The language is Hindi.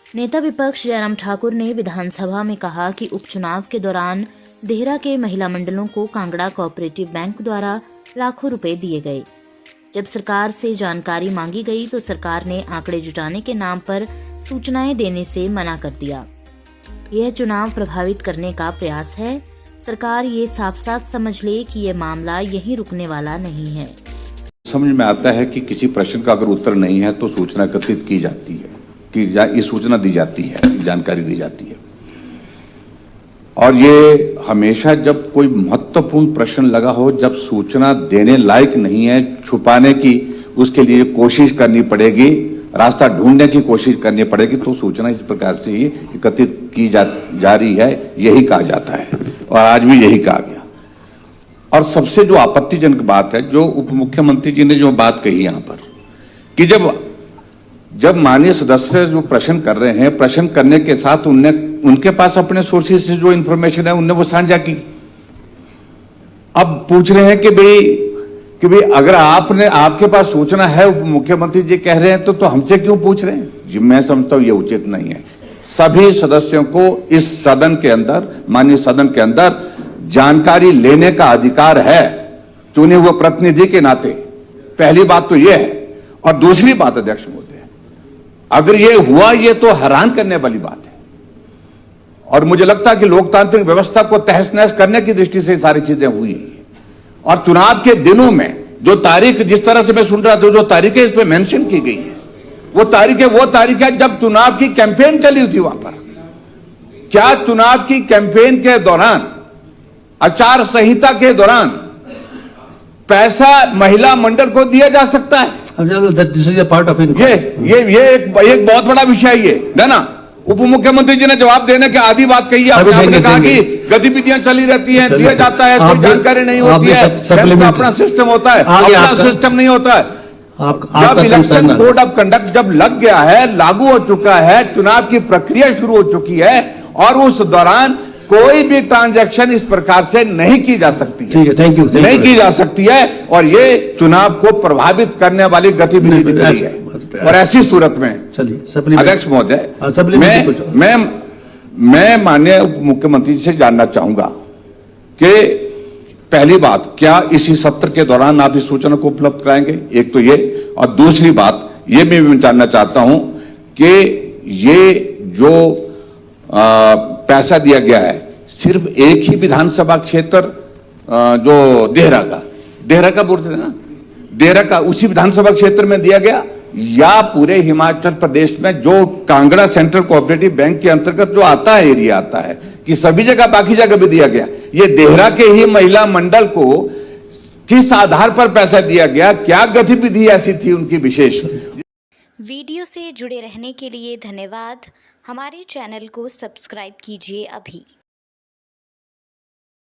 नेता विपक्ष जयराम ठाकुर ने विधानसभा में कहा कि उपचुनाव के दौरान देहरा के महिला मंडलों को कांगड़ा कोऑपरेटिव बैंक द्वारा लाखों रुपए दिए गए। जब सरकार से जानकारी मांगी गई तो सरकार ने आंकड़े जुटाने के नाम पर सूचनाएं देने से मना कर दिया। यह चुनाव प्रभावित करने का प्रयास है। सरकार ये साफ साफ समझ ले कि यह मामला यहीं रुकने वाला नहीं है। समझ में आता है कि किसी प्रश्न का अगर उत्तर नहीं है तो सूचना एकत्रित की जाती है, कि ये सूचना दी जाती है, जानकारी दी जाती है। और ये हमेशा जब कोई महत्वपूर्ण प्रश्न लगा हो, जब सूचना देने लायक नहीं है, छुपाने की उसके लिए कोशिश करनी पड़ेगी, रास्ता ढूंढने की कोशिश करनी पड़ेगी, तो सूचना इस प्रकार से ही एकत्रित की जा रही है, यही कहा जाता है और आज भी यही कहा गया। और सबसे जो आपत्तिजनक बात है, जो उप मुख्यमंत्री जी ने जो बात कही यहां पर, कि जब माननीय सदस्य जो प्रश्न कर रहे हैं, प्रश्न करने के साथ उनके पास अपने सोर्सेज से जो इंफॉर्मेशन है उनने वो साझा की। अब पूछ रहे हैं कि भाई अगर आपके पास सूचना है, उप मुख्यमंत्री जी कह रहे हैं, तो हमसे क्यों पूछ रहे हैं? जी मैं समझता हूं ये उचित नहीं है। सभी सदस्यों को इस सदन के अंदर, माननीय सदन के अंदर जानकारी लेने का अधिकार है, चुने हुए प्रतिनिधि के नाते। पहली बात तो यह है। और दूसरी बात अध्यक्ष महोदय, अगर ये हुआ, ये तो हैरान करने वाली बात है। और मुझे लगता है कि लोकतांत्रिक व्यवस्था को तहस नहस करने की दृष्टि से सारी चीजें हुई हैं। और चुनाव के दिनों में जो तारीख, जिस तरह से मैं सुन रहा था, जो तारीखें इस पे मेंशन की गई है, वो तारीखें जब चुनाव की कैंपेन चली थी वहां पर। क्या चुनाव की कैंपेन के दौरान, आचार संहिता के दौरान पैसा महिला मंडल को दिया जा सकता है? पार्ट ऑफ ये एक बहुत बड़ा विषय है ना। उप मुख्यमंत्री जी ने जवाब देने के आधी बात कही है। आपने कहा कि गतिविधियां चली रहती हैं, दिया जाता है, कोई जानकारी नहीं होती है, अपना सिस्टम होता है, अपना सिस्टम नहीं होता है। जब इलेक्शन कोड ऑफ कंडक्ट जब लग गया है, लागू हो चुका है, चुनाव की प्रक्रिया शुरू हो चुकी है, और उस दौरान कोई भी ट्रांजैक्शन इस प्रकार से नहीं की जा सकती है। ठीक है, थैंक यू। नहीं की जा सकती है, और ये चुनाव को प्रभावित करने वाली गतिविधि है। और ऐसी सूरत में चलिए अध्यक्ष महोदय, मैं माननीय उप मुख्यमंत्री से जानना चाहूंगा कि पहली बात, क्या इसी सत्र के दौरान आप इस सूचना को उपलब्ध कराएंगे? एक तो ये, और दूसरी बात ये मैं जानना चाहता हूं कि ये जो पैसा दिया गया है, सिर्फ एक ही विधानसभा क्षेत्र जो देहरा का बोलते हैं ना, देहरा का उसी विधानसभा क्षेत्र में दिया गया, या पूरे हिमाचल प्रदेश में जो कांगड़ा सेंट्रल कोऑपरेटिव बैंक के अंतर्गत जो आता है, एरिया आता है, कि सभी जगह, बाकी जगह भी दिया गया? ये देहरा के ही महिला मंडल को किस आधार पर पैसा दिया गया? क्या गतिविधि ऐसी थी उनकी विशेष? वीडियो से जुड़े रहने के लिए धन्यवाद। हमारे चैनल को सब्सक्राइब कीजिए अभी।